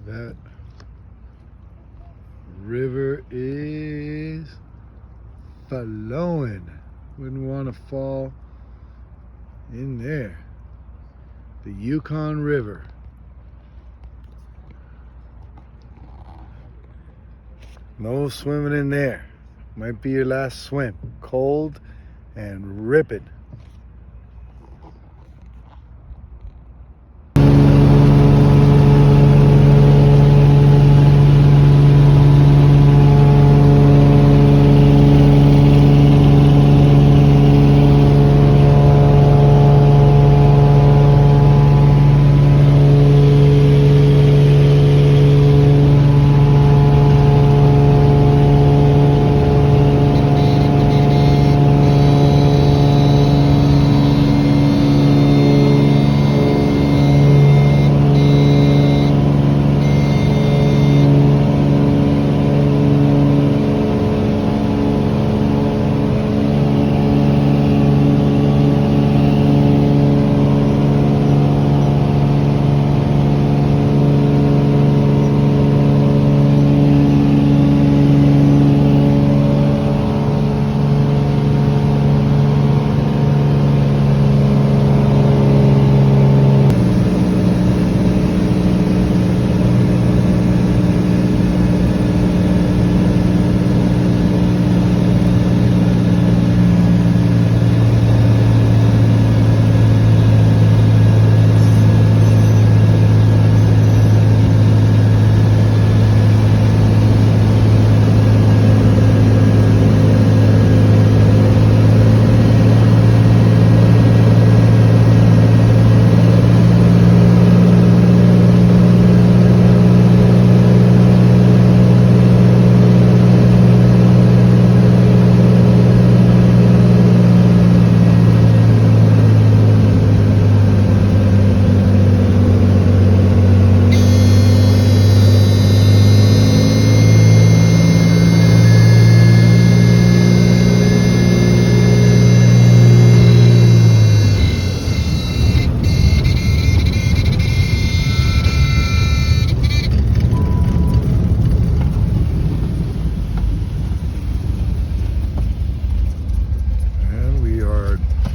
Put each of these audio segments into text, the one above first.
That river is flowing. Wouldn't want to fall in there. The Yukon River. No swimming in there. Might be your last swim. Cold and ripping.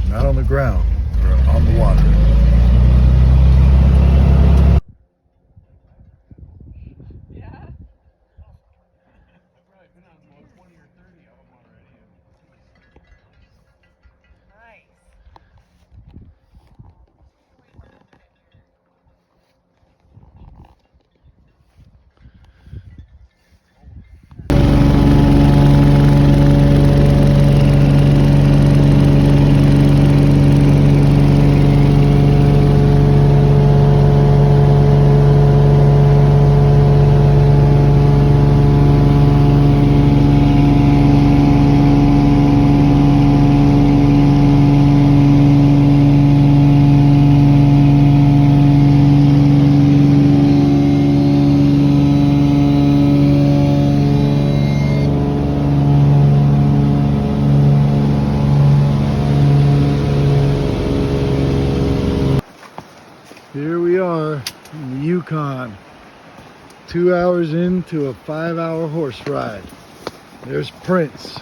Not on the ground, or on the water. Yeah? I've probably been on about 20 or 30 of them already. Nice. Here we are in the Yukon, 2 hours into a 5-hour horse ride. There's Prince.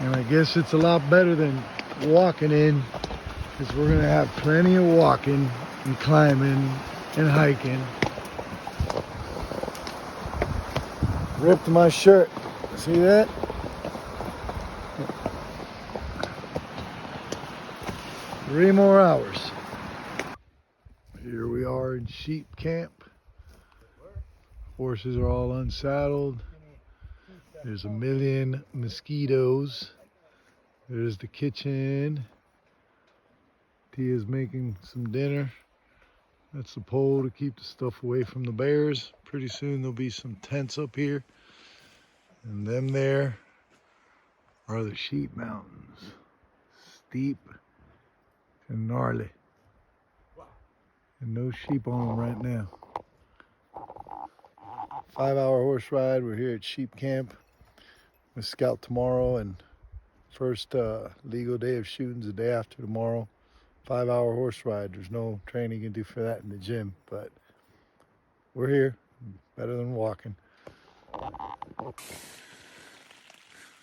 And I guess it's a lot better than walking in, because we're gonna have plenty of walking and climbing and hiking. Ripped my shirt. See that? Three more hours. Here we are in sheep camp. Horses are all unsaddled. There's a million mosquitoes. There's the kitchen. Tia's making some dinner. That's the pole to keep the stuff away from the bears. Pretty soon there'll be some tents up here. And them there are the sheep mountains. Steep and gnarly. And no sheep on them right now. 5-hour horse ride. We're here at sheep camp. We scout tomorrow, and first legal day of shooting's the day after tomorrow. 5-hour horse ride. There's no training you can do for that in the gym, but we're here. Better than walking.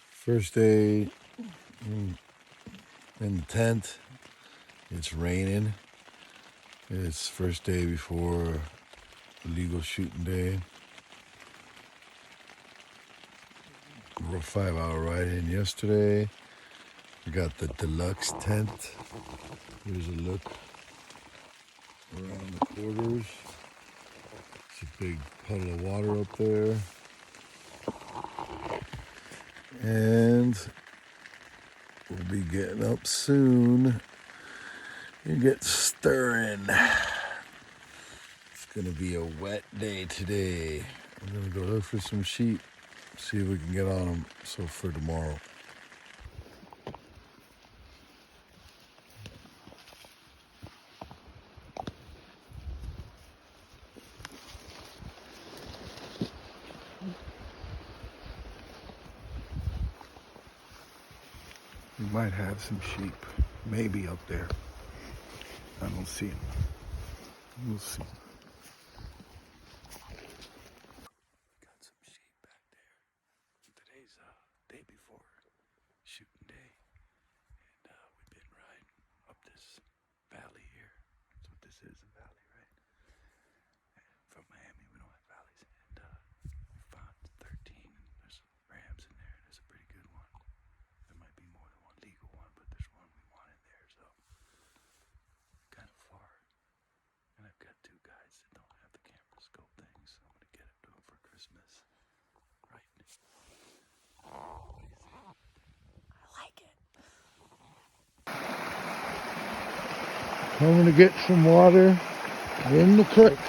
First day in the tent. It's raining. It's first day before legal shooting day. We're a 5-hour ride in yesterday. We got the deluxe tent. Here's a look around the quarters. It's a big puddle of water up there. And we'll be getting up soon and get stirring. It's gonna be a wet day today. I'm gonna go look for some sheep, see if we can get on them so for tomorrow. We might have some sheep, maybe up there. I don't see them. We'll see. Got some sheep back there. Today's day before shooting day, and we've been riding up this valley here. That's what this is, a valley, right? From Miami, we don't have valleys, and we found 13, and there's rams in there, and there's a pretty good one. There might be more than one legal one, but there's one we want in there, so kind of far. And I've got 2 guys that don't have the camera scope thing, so I'm gonna get it to them for Christmas. Right? I like it. I'm gonna get some water in the creek.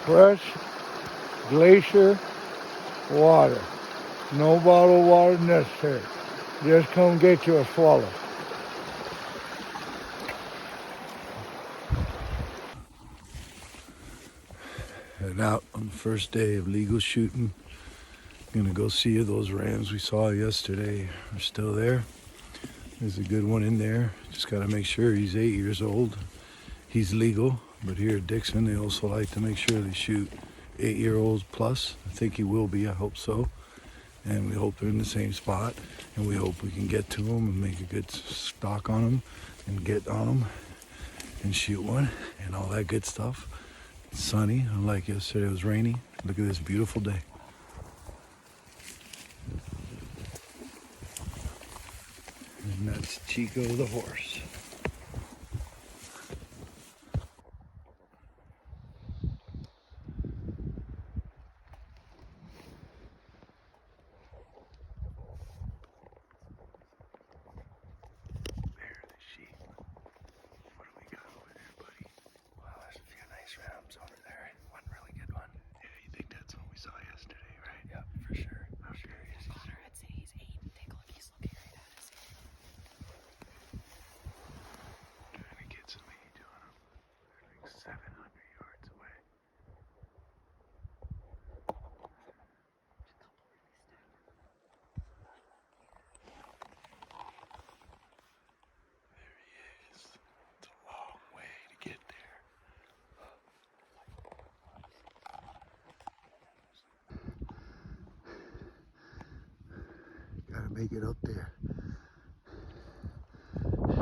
Fresh glacier water. No bottled water necessary. Just come get you a swallow. Heading out on the first day of legal shooting. Gonna go see if those rams we saw yesterday are still there. There's a good one in there. Just gotta make sure he's 8 years old. He's legal, but here at Dixon, they also like to make sure they shoot 8-year-olds plus. I think he will be, I hope so. And we hope they're in the same spot. And we hope we can get to them and make a good stock on them and get on them and shoot one and all that good stuff. It's sunny, unlike yesterday, it was rainy. Look at this beautiful day. And that's Chico the horse. There are the sheep. What do we got over there, buddy? Wow, there's a few nice rams over there. One really good one. Yeah, you think that's what we saw yesterday, right? Yeah, for sure. I'm curious. Connor, I'd say he's 8. Take a look. He's looking right at us. Trying to get some age on them. They're like 700 yards away. There he is. It's a long way to get there. Gotta make it up there. We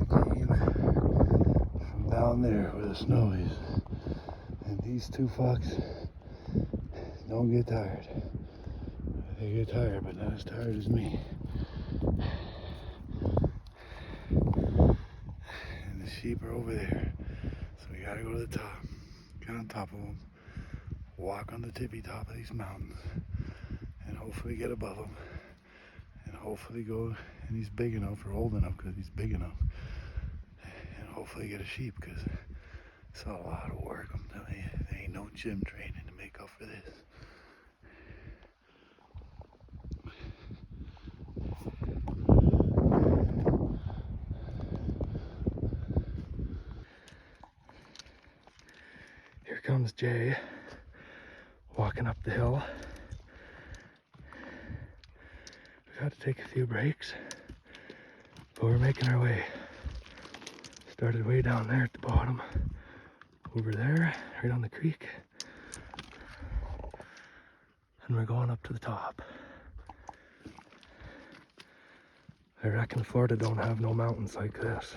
came from down there where the snow is. And these 2 fucks don't get tired. They get tired, but not as tired as me. And the sheep are over there. So we gotta go to the top. Get on top of them. Walk on the tippy top of these mountains. And hopefully get above them. And hopefully go, and he's big enough or old enough because he's big enough. And hopefully get a sheep because it's a lot of work. I'm telling you, there ain't no gym training to make up for this. comes Jay walking up the hill. We've had to take a few breaks, but we're making our way. Started way down there at the bottom, over there, right on the creek, and we're going up to the top. I reckon Florida don't have no mountains like this.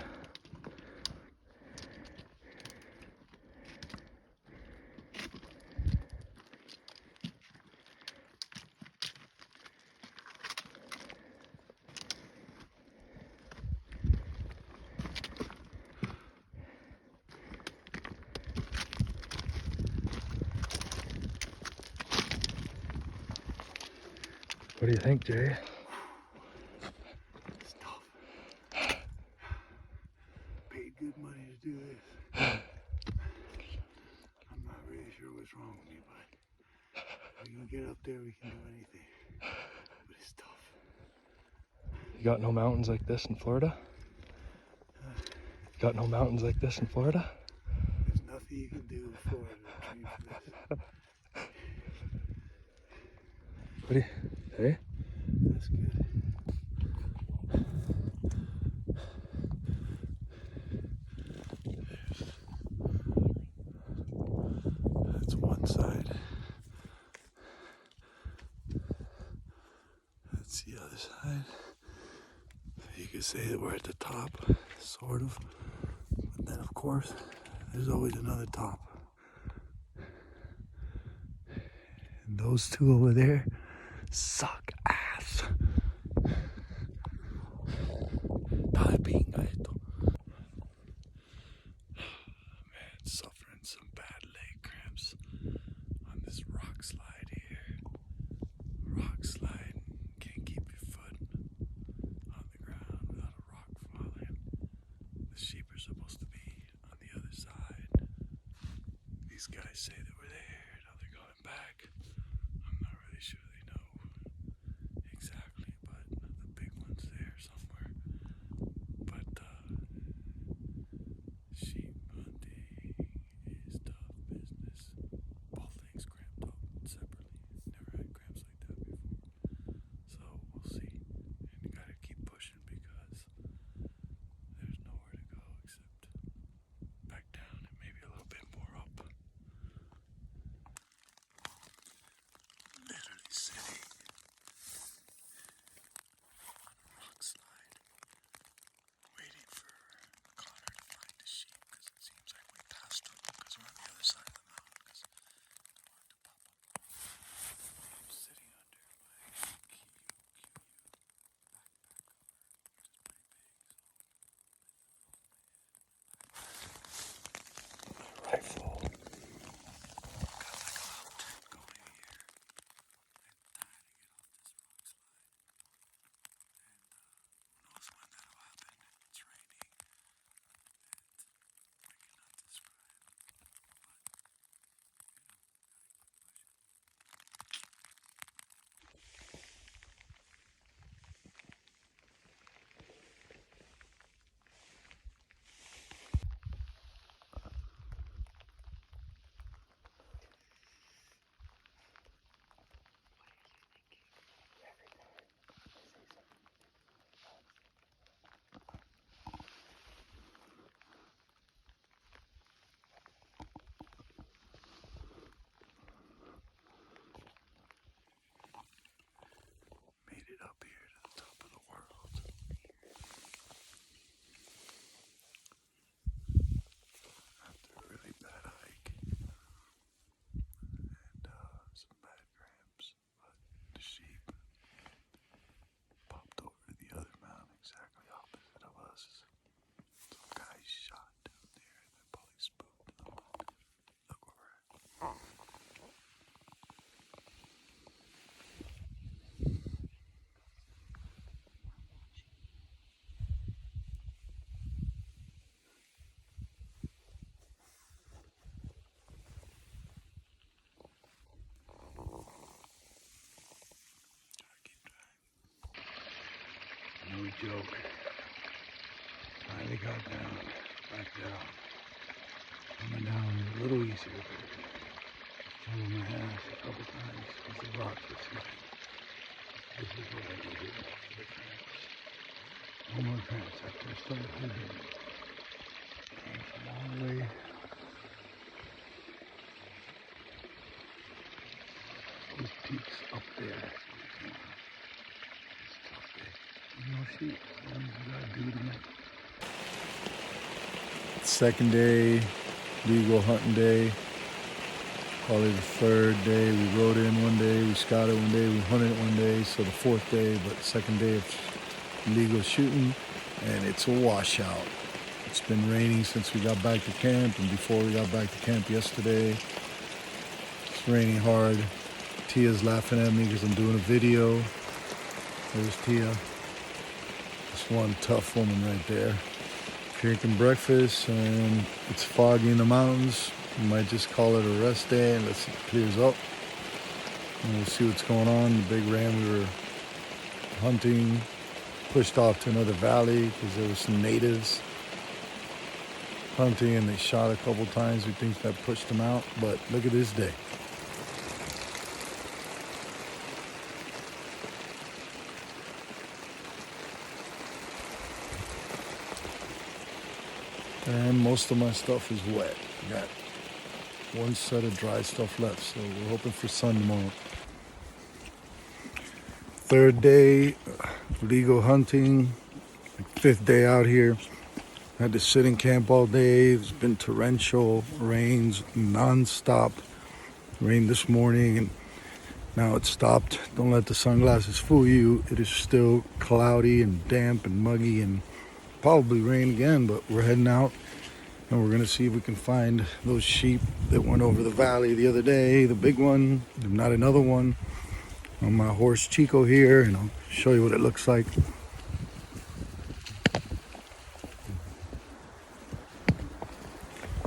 What do you think, Jay? It's tough. Paid good money to do this. I'm not really sure what's wrong with me, but if we can get up there, we can do anything. But it's tough. You got no mountains like this in Florida? Got no mountains like this in Florida? There's nothing you can do in Florida to train for this. What do you, hey? That's good. That's one side. That's the other side. You could say that we're at the top, sort of. But then, of course, there's always another top. And those two over there suck ass. Man, suffering some bad leg cramps on this rock slide here. Rock slide, can't keep your foot on the ground without a rock falling. The sheep are supposed to be on the other side. These guys say that we're there, now they're going back. I'm not really sure they know exactly, but the big one's there somewhere. But sheep hunting is tough business. Both things cramped up separately. Never had cramps like that before. So we'll see. And you gotta keep pushing because there's nowhere to go except back down and maybe a little bit more up. Literally sitting on a rock slide, waiting for Connor to find the sheep because it seems like we passed them because we're on the other side of the mountain because they wanted to pop up. I'm sitting under my rifle. Got like a little tent going here. I'm dying to get off this rock slide. And who knows when that'll happen. It's raining. And I cannot describe. Made it up here to the top of the world. After a really bad hike. And some bad cramps. But the sheep popped over to the other mountain exactly opposite of us. Some guy shot down there and then probably spooked them. Look where we're at. Gotta keep trying. No joke. Finally got down, back down. Coming down a little easier. over my ass a couple times because the rock was here. This is what I do here for the tramps. No more tramps after I started moving. Came from all the way. Those peaks up there. It's tough day. No sheep. What do you gotta do tonight? Second day, legal hunting day. Probably the third day. We rode in one day, we scouted one day, we hunted one day. So the fourth day, but second day of legal shooting, and it's a washout. It's been raining since we got back to camp, and before we got back to camp yesterday. It's raining hard. Tia's laughing at me because I'm doing a video. There's Tia. This one tough woman right there. Drinking breakfast, and it's foggy in the mountains. We might just call it a rest day unless it clears up. And we'll see what's going on. The big ram we were hunting pushed off to another valley because there were some natives hunting and they shot a couple times. We think that pushed them out, but look at this day. And most of my stuff is wet. I got one set of dry stuff left, so we're hoping for sun tomorrow. Third day, legal hunting. Fifth day out here. Had to sit in camp all day. It's been torrential rains, non-stop. Rain this morning and now it's stopped. Don't let the sunglasses fool you. It is still cloudy and damp and muggy and probably rain again, but we're heading out and we're gonna see if we can find those sheep that went over the valley the other day, the big one, if not another one, on my horse Chico here, and I'll show you what it looks like.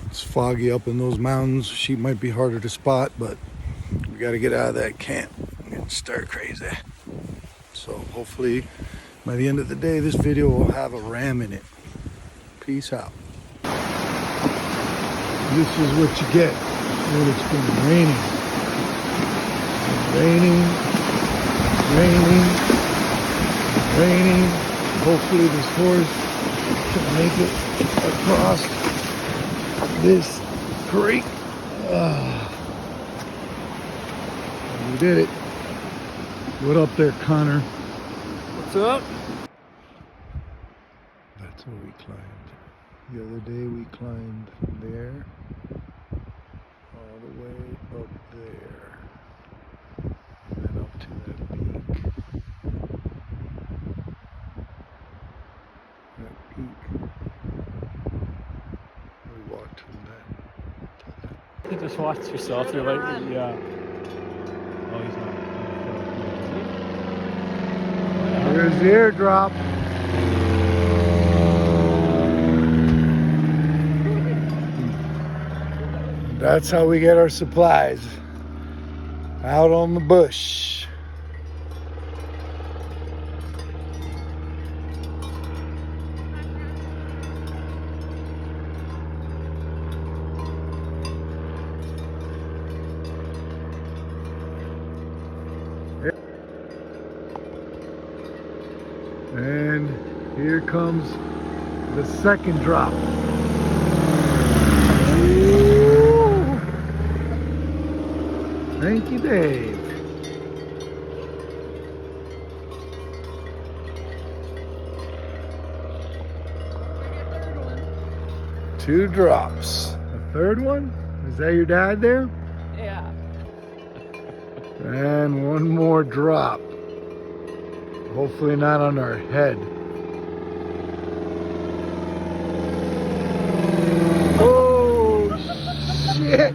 It's foggy up in those mountains. Sheep might be harder to spot, but we gotta get out of that camp and stir crazy. So hopefully by the end of the day, this video will have a ram in it. Peace out. This is what you get when it's been raining. Raining, raining, raining. Hopefully this horse can make it across this creek. We did it. What up there, Connor? What's up? That's where we climbed. The other day we climbed from there all the way up there and then up to that peak. That peak. We walked from that. You just watch yourself. You're like, yeah. Oh, he's not. Here's the airdrop. That's how we get our supplies. Out on the bush. And here comes the second drop. Ooh. Thank you, Dave. Two drops. A third one? Is that your dad there? Yeah. And one more drop. Hopefully not on our head. Oh, shit.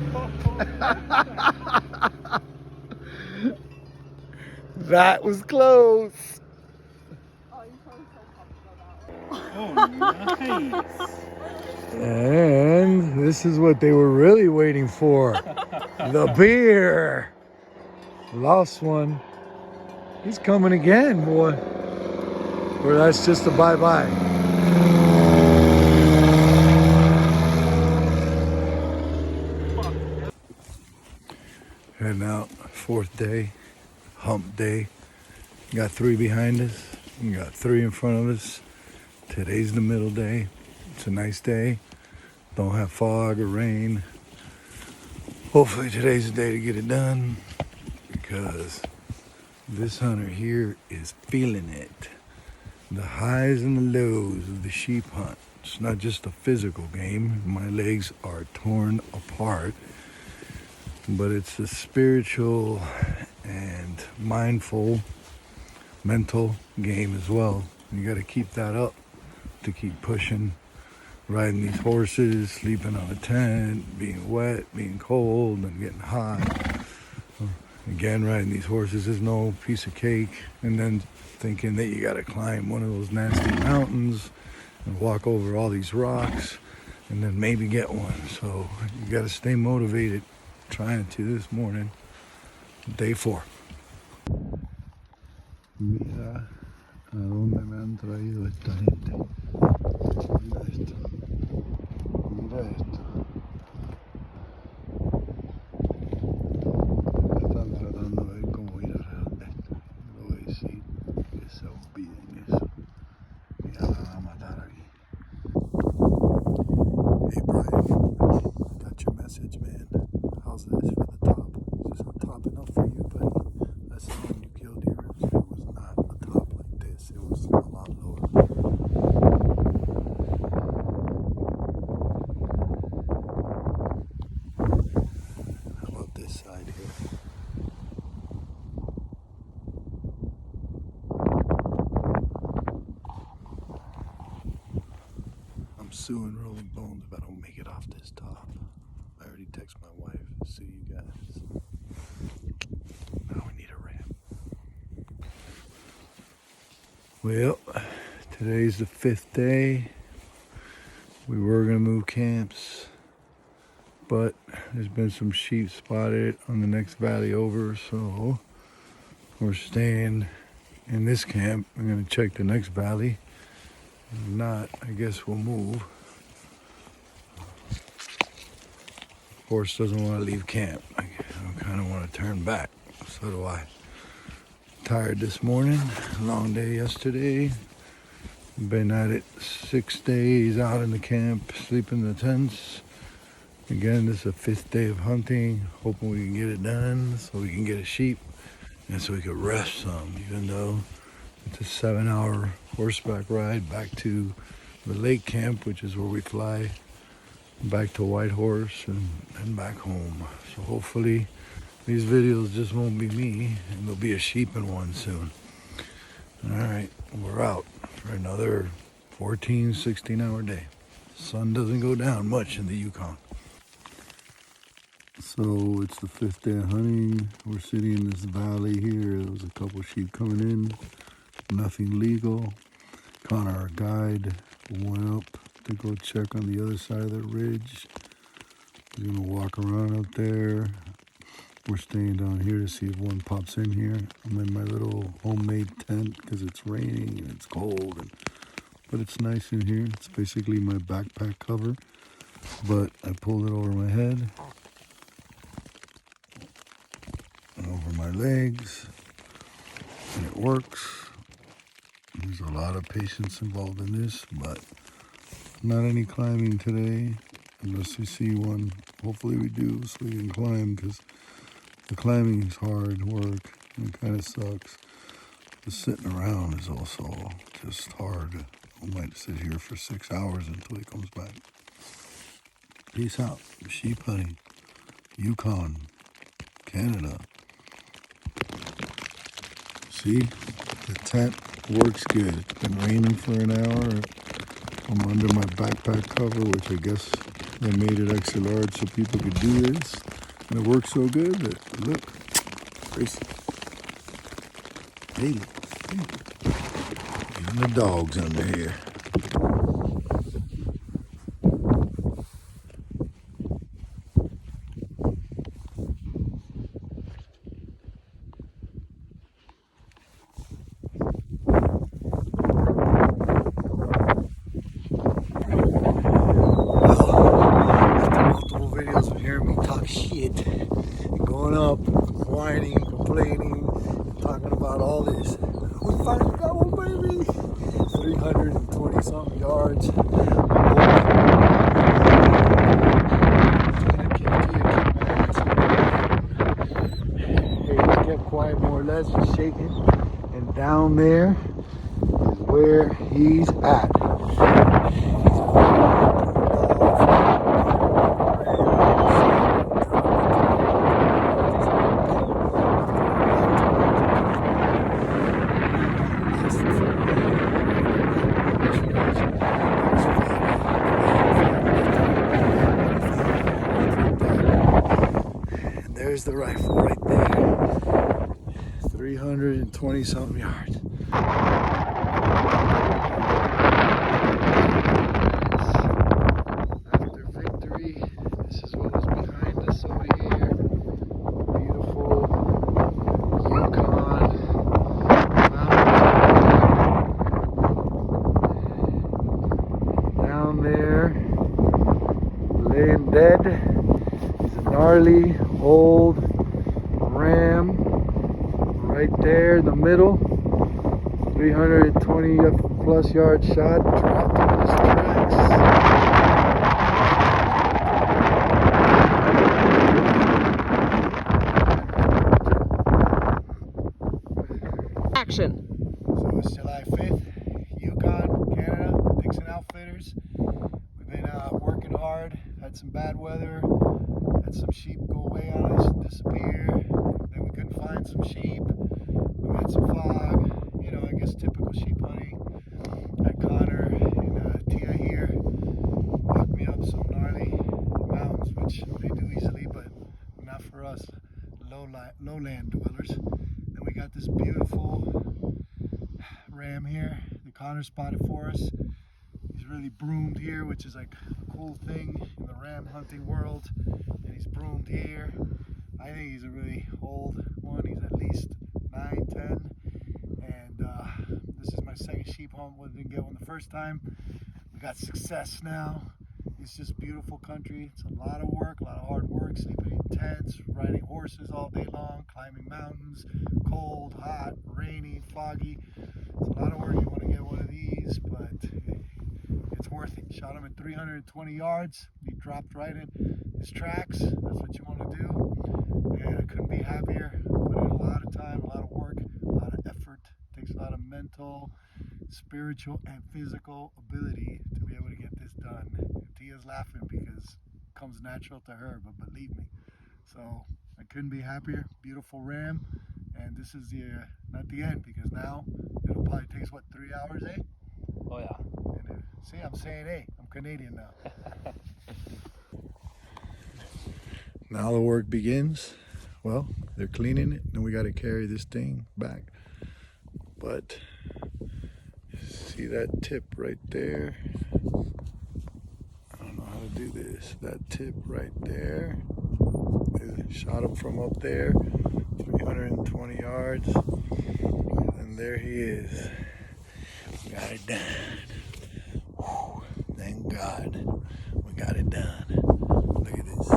That was close. Oh, nice. And this is what they were really waiting for. The beer. Lost one. He's coming again, boy. Or that's just a bye-bye. Starting out, 4th day, hump day. Got 3 behind us. We got 3 in front of us. Today's the middle day. It's a nice day. Don't have fog or rain. Hopefully today's the day to get it done, because this hunter here is feeling it. The highs and the lows of the sheep hunt. It's not just a physical game. My legs are torn apart. But it's the spiritual and mindful, mental game as well. You got to keep that up to keep pushing, riding these horses, sleeping on a tent, being wet, being cold, and getting hot. Again, riding these horses is no piece of cake. And then thinking that you got to climb one of those nasty mountains and walk over all these rocks and then maybe get one. So you got to stay motivated. Trying to this morning, day 4. Mira a dónde me han traído esta gente. Mira esto. Mira esto. Están tratando de ver cómo ir alrededor de esto. Lo voy a decir que se olviden eso. Mira, la van a matar aquí. Hey Brian, got your message, man. How's this for the top? Is this a top enough for you, buddy? That's the one you killed here. It was not a top like this. It was a lot lower. How about this side here? I'm suing Rolling Bones if I don't make it off this top. I already texted my wife. See you guys. Now we need a ramp. Well, today's the 5th day. We were gonna move camps, but there's been some sheep spotted on the next valley over, so we're staying in this camp. I'm gonna check the next valley. If not, I guess we'll move. Horse doesn't want to leave camp. I kind of want to turn back. So do I. Tired this morning. Long day yesterday. Been at it 6 days out in the camp, sleeping in the tents. Again, this is the 5th day of hunting. Hoping we can get it done so we can get a sheep and so we can rest some, even though it's a 7-hour horseback ride back to the lake camp, which is where we fly back to Whitehorse and back home. So hopefully these videos just won't be me, and there'll be a sheep in one soon. All right, we're out for another 14, 16-hour day. Sun doesn't go down much in the Yukon. So it's the 5th day of hunting. We're sitting in this valley here. There was a couple sheep coming in, nothing legal. Connor, our guide, went up to go check on the other side of the ridge. We're gonna walk around up there. We're staying down here to see if one pops in here. I'm in my little homemade tent because it's raining and it's cold, but it's nice in here. It's basically my backpack cover, but I pulled it over my head and over my legs, and it works. There's a lot of patience involved in this, but not any climbing today, unless we see one. Hopefully we do, so we can climb, because the climbing is hard work and it kind of sucks. The sitting around is also just hard. I might sit here for 6 hours until he comes back. Peace out. Sheep hunting, Yukon, Canada. See, the tent works good. It's been raining for an hour. I'm under my backpack cover, which I guess they made it extra large so people could do this. And it works so good that, look, Gracie. Hey, even the dog's under here. After multiple videos of hearing me talk shit and going up 320 something yards. He kept quiet more or less, just shaking. And down there is where he's at. And there's the rifle right there. 320 something yards. After victory, this is what was behind us over here. Beautiful Yukon mountain. Down there, laying dead, is a gnarly old ram right there in the middle. 320 plus yard shot, dropped on his tracks. Action. So it's July 5th, Yukon, Canada, Dixon Outfitters. We've been working hard, had some bad weather, had some sheep go away on us, disappear, then we couldn't find some sheep, we had some fog, you know, I guess typical sheep hunting. Had Connor and Tia here, walked me up some gnarly mountains, which they do easily, but not for us lowland dwellers. Then we got this beautiful ram here that Connor spotted for us. He's really broomed here, which is like a cool thing in the ram hunting world. And he's broomed here. I think he's a really old one. He's at least 9, 10. And this is my second sheep hunt. We didn't get one the first time. We got success now. It's just beautiful country. It's a lot of work, a lot of hard work, sleeping in tents, riding horses all day long, climbing mountains, cold, hot, rainy, foggy. It's a lot of work. You want to get one of these, but it's worth it. Shot him at 320 yards. He dropped right in his tracks. That's what you want to do. And I couldn't be happier. Put in a lot of time, a lot of work, a lot of effort. It takes a lot of mental, spiritual, and physical ability to be able to get this done. Tia's laughing because it comes natural to her, but believe me. So I couldn't be happier. Beautiful ram. And this is the not the end, because now it'll probably take us, what, 3 hours, eh? Oh yeah. And see, I'm saying, hey, I'm Canadian now. Now the work begins. Well, they're cleaning it, and we got to carry this thing back. But see that tip right there? I don't know how to do this. That tip right there. Shot him from up there, 320 yards, and there he is. We got it done. Whew, thank God we got it done. Look at this.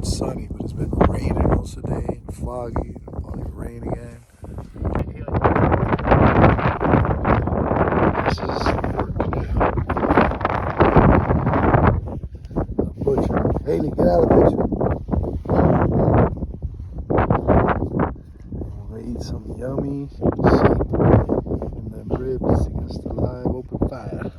Sunny, but it's been raining most of the day, and foggy, and probably rain again. This is work now. The butcher. Haley, get out of the picture. We're gonna eat some yummy sheep and then ribs against the live open fire.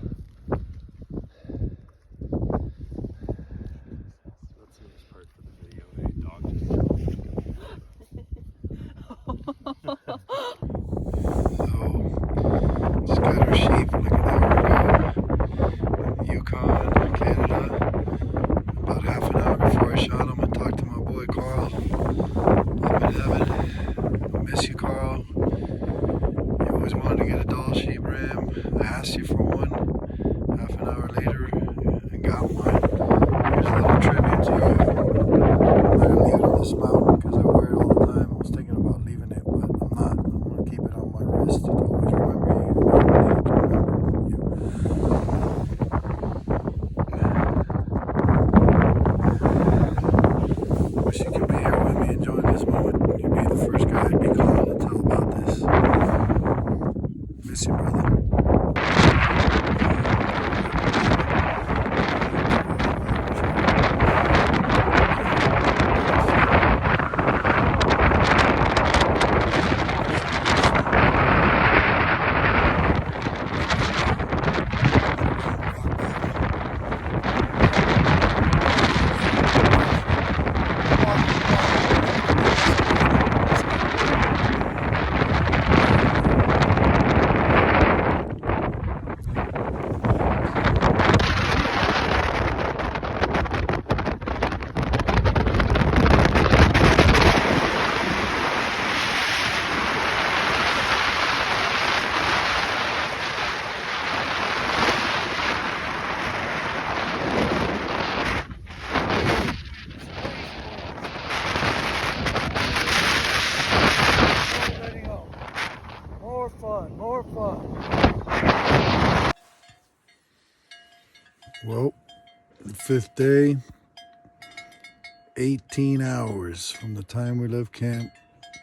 Just got our sheep. Look at that. We're going Yukon, Canada. About half an hour before I shot him, I talked to my boy Carl up in heaven. I miss you, Carl. You always wanted to get a Dall Sheep ram. I asked you for one. Half an hour later, I got one. Here's a little tribute to you. I'm not gonna leave it on this mountain because I wear it all the time. I was thinking about leaving it, but I'm not. Bless you, brother. More fun. Well, the 5th day, 18 hours from the time we left camp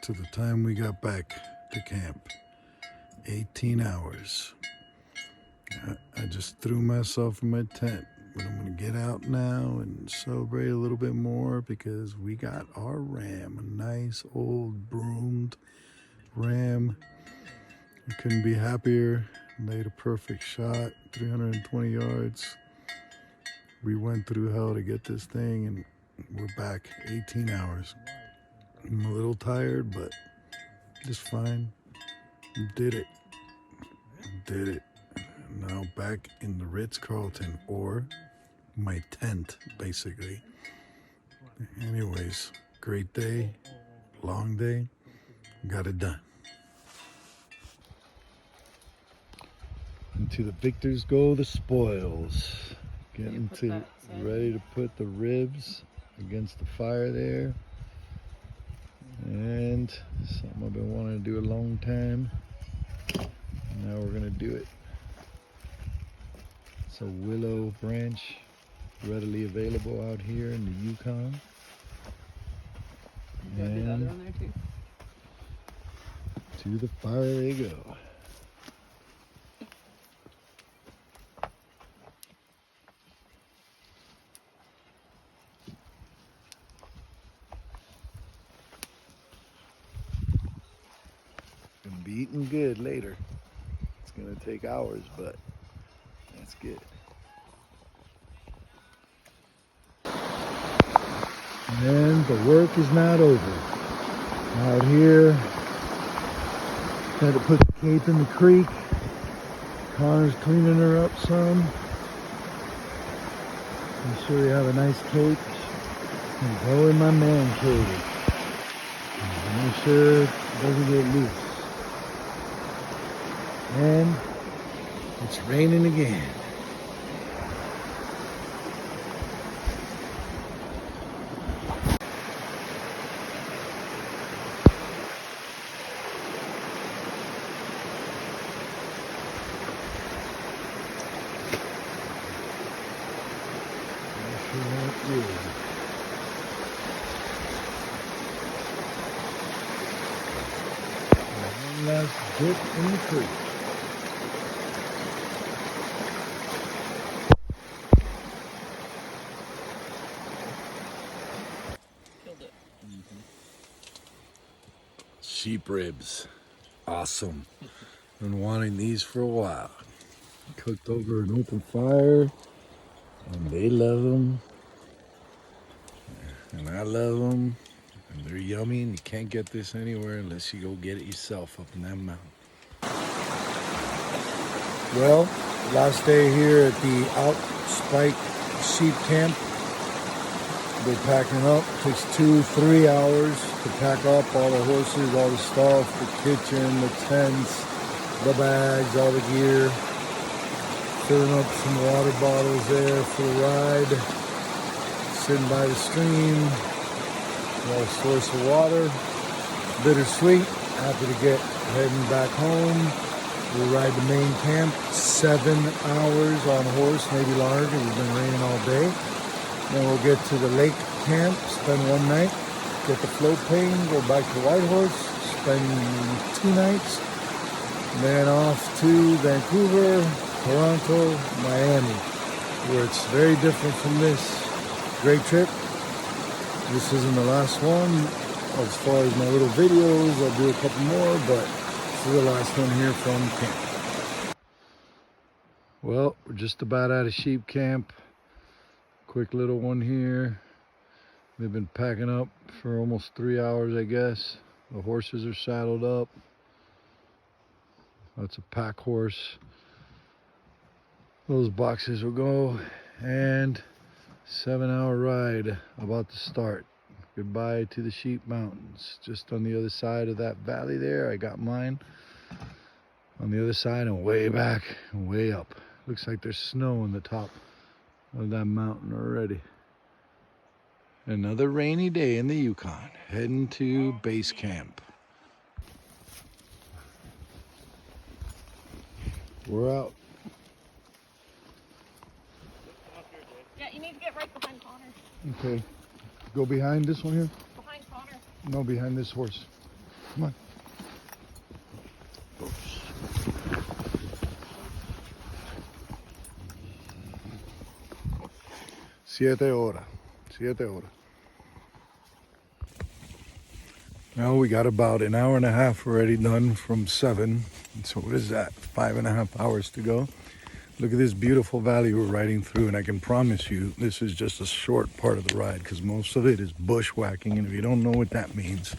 to the time we got back to camp. 18 hours. I just threw myself in my tent, but I'm gonna get out now and celebrate a little bit more because we got our ram, a nice old broomed ram. I couldn't be happier. Made a perfect shot, 320 yards. We went through hell to get this thing and we're back 18 hours. I'm a little tired, but just fine. Did it. Did it. Now back in the Ritz-Carlton, or my tent, basically. Anyways, great day, long day, got it done. And to the victors go the spoils. Getting to ready to put the ribs against the fire there. And something I've been wanting to do a long time. Now we're gonna do it. It's a willow branch readily available out here in the Yukon. And to the fire they go. Gonna be eating good later. It's gonna take hours, but that's good. And the work is not over. Out here, had to put the cape in the creek. Connor's cleaning her up some. Make sure we have a nice cape. And go in my man cave. Make sure it doesn't get loose. And it's raining again. One last dip in the creek. Sheep ribs. Awesome. Been wanting these for a while. Cooked over an open fire, and they love them. And I love them. And they're yummy, and you can't get this anywhere unless you go get it yourself up in that mountain. Well, last day here at the Outspike Sheep Camp. We're packing up. Takes 2-3 hours to pack up all the horses, all the stuff, the kitchen, the tents, the bags, all the gear. Filling up some water bottles there for the ride. Sitting by the stream. Got a source of water. Bittersweet. Happy to get heading back home. We'll ride the main camp 7 hours on horse, maybe longer. It's been raining all day. Then we'll get to the lake camp, spend one night, get the float plane, go back to Whitehorse, spend 2 nights, then off to Vancouver, Toronto, Miami, where it's very different from this. Great trip. This isn't the last one. As far as my little videos, I'll do a couple more, but this is the last one here from camp. Well, we're just about out of sheep camp. Quick little one here. They've been packing up for almost 3 hours, I guess. The horses are saddled up. That's a pack horse. Those boxes will go, and 7-hour ride about to start. Goodbye to the Sheep Mountains. Just on the other side of that valley there, I got mine. On the other side and way back and way up. Looks like there's snow on the top of that mountain already. Another rainy day in the Yukon. Heading to base camp. We're out. Yeah, you need to get right behind Connor. Okay. Go behind this one here? Behind Connor. No, behind this horse. Come on. 7 horas. 7 horas. Now we got about an hour and a half already done from 7. So what is that? 5.5 hours to go. Look at this beautiful valley we're riding through, and I can promise you this is just a short part of the ride because most of it is bushwhacking, and if you don't know what that means,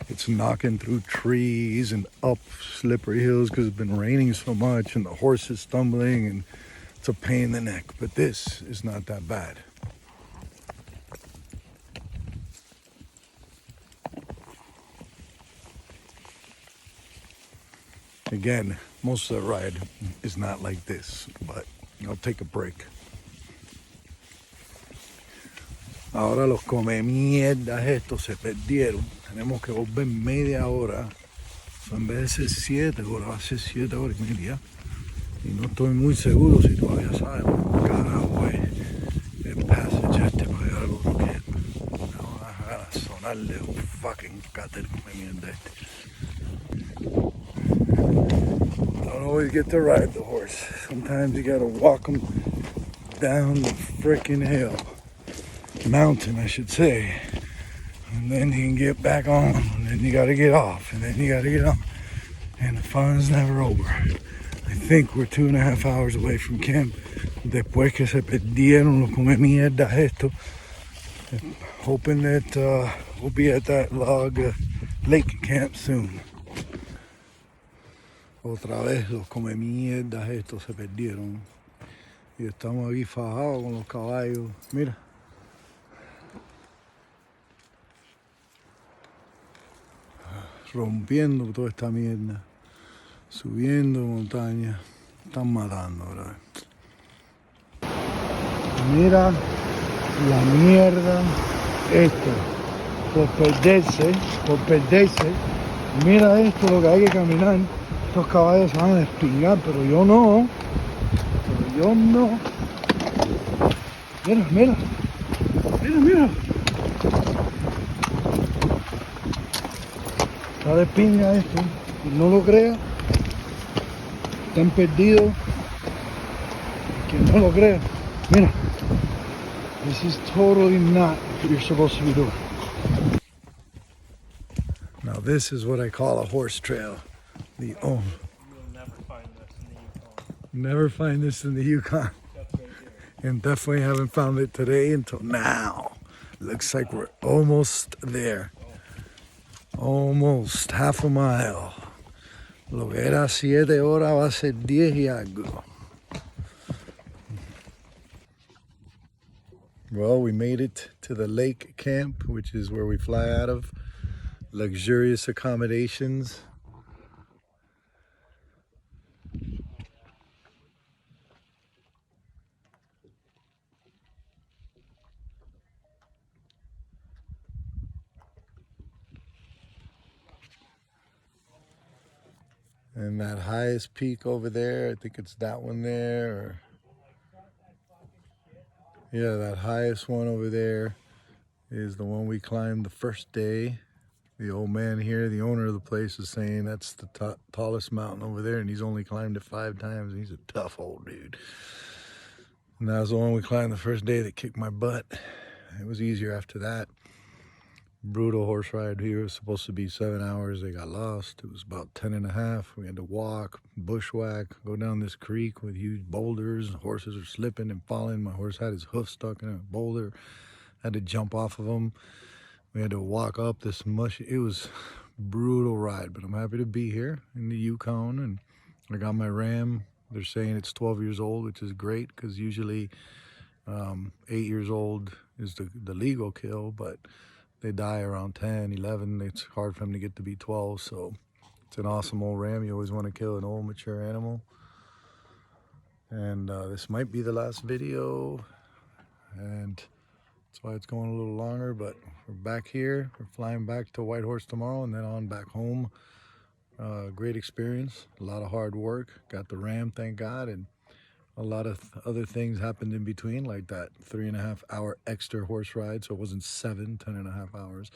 it's knocking through trees and up slippery hills because it's been raining so much and the horse is stumbling and it's a pain in the neck. But this is not that bad. Again, most of the ride is not like this, but I'll take a break. Ahora los come mierdas estos se perdieron. Tenemos que volver media hora. En vez de ser 7 horas, va a ser 7 horas y media. Y no estoy muy seguro si todavía sabemos carajo el passage este para llegar al otro camp. No vas a sonarle un fucking cáter come mierda este. Don't always get to ride the horse. Sometimes you gotta walk him down the frickin' hill. Mountain, I should say. And then you can get back on, and then you gotta get off, and then you gotta get on. And the fun's never over. I think we're 2.5 hours away from camp. Después que se perdieron los come mierdas esto. Hoping that we'll be at that log lake camp soon. Otra vez los come mierdas estos se perdieron. Y estamos aquí fajados con los caballos. Mira. Rompiendo toda esta mierda. Subiendo montaña. Están matando, ¿verdad? Mira la mierda esto. Por perderse. Mira esto, lo que hay que caminar. Estos caballos se van a despingar, pero yo no. Mira. Está de pinga esto. Y no lo crea. Están perdidos. Quien no lo crea. Mira. This is totally not what you're supposed to be doing. Now this is what I call a horse trail. You'll never find this in the Yukon. never find this in the Yukon. That's right here. And definitely haven't found it today until now. Looks like we're almost there. Almost half a mile. Lo que era 7 horas va a ser 10 y algo. Well, we made it to the lake camp, which is where we fly out of. Luxurious accommodations. And that highest peak over there, I think it's that one there. Or, yeah, that highest one over there is the one we climbed the first day. The old man here, the owner of the place, is saying that's the tallest mountain over there, and he's only climbed it 5 times. He's a tough old dude. And that was the one we climbed the first day that kicked my butt. It was easier after that. Brutal horse ride here. It was supposed to be 7 hours. They got lost. It was about 10 and a half. We had to walk, bushwhack, go down this creek with huge boulders. Horses are slipping and falling. My horse had his hoof stuck in a boulder. Had to jump off of him. We had to walk up this mushy. It was a brutal ride, but I'm happy to be here in the Yukon, and I got my ram. They're saying it's 12 years old, which is great because usually 8 years old is the legal kill, but they die around 10, 11. It's hard for them to get to be 12, so it's an awesome old ram. You always want to kill an old mature animal. And this might be the last video, and that's why it's going a little longer, but we're back here. We're flying back to Whitehorse tomorrow and then on back home. Great experience, a lot of hard work. Got the ram, thank God, and a lot of other things happened in between, like that 3.5 hour extra horse ride, so it wasn't 10.5 hours,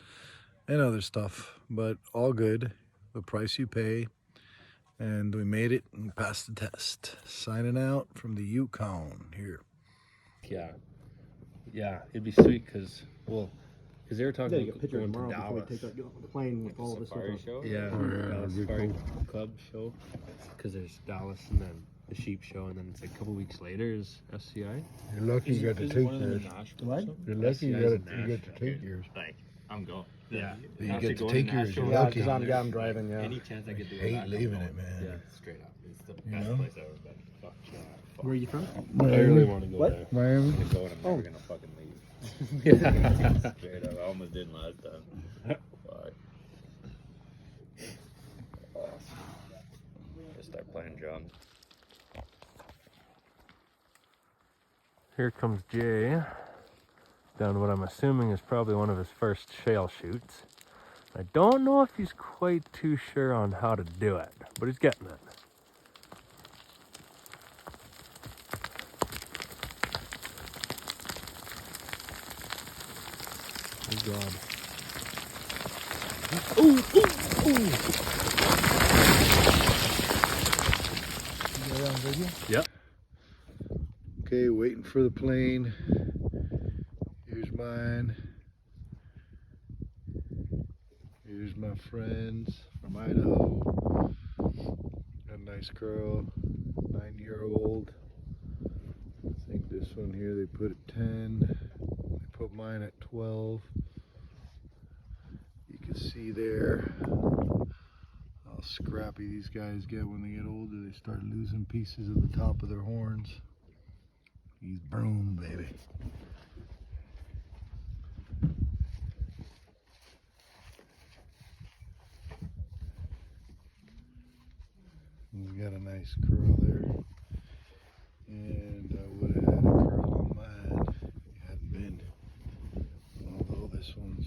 and other stuff, but all good. The price you pay, and we made it and passed the test. Signing out from the Yukon here. Yeah, it'd be sweet because they were talking Take a about picture going to tomorrow before we Dallas. take the plane with all this stuff. show? Yeah, yeah, Safari Club show. Because there's Dallas and then the sheep show, and then it's like a couple weeks later is SCI. You're lucky you got to take yours. What? You're lucky you SCI's got in to take yours. Like, I'm going. Yeah. You Actually get to going take to yours. You're Nashville, lucky. I'm driving, yeah. Any chance I could do Hate that, I'm leaving going. it, man. Yeah. Straight up. It's the You best know? place I've ever been. Fuck yeah. Fuck. Where are you from? I really want to go What? there. Miami. I'm gonna go and I'm Oh. never gonna fucking leave. Yeah. Straight up. I almost didn't last time. Fuck. Just start playing drums. Here comes Jay down what I'm assuming is probably one of his first shale shoots. I don't know if he's quite too sure on how to do it, but he's getting it. Oh God. Yep. Okay, waiting for the plane. Here's mine. Here's my friends from Idaho. Got a nice girl, 9-year-old. I think this one here they put at 10. They put mine at 12. You can see there how scrappy these guys get when they get older. They start losing pieces of the top of their horns. He's broom, baby. He's got a nice curl there. And I would have had a curl on mine if it hadn't been. Although this one's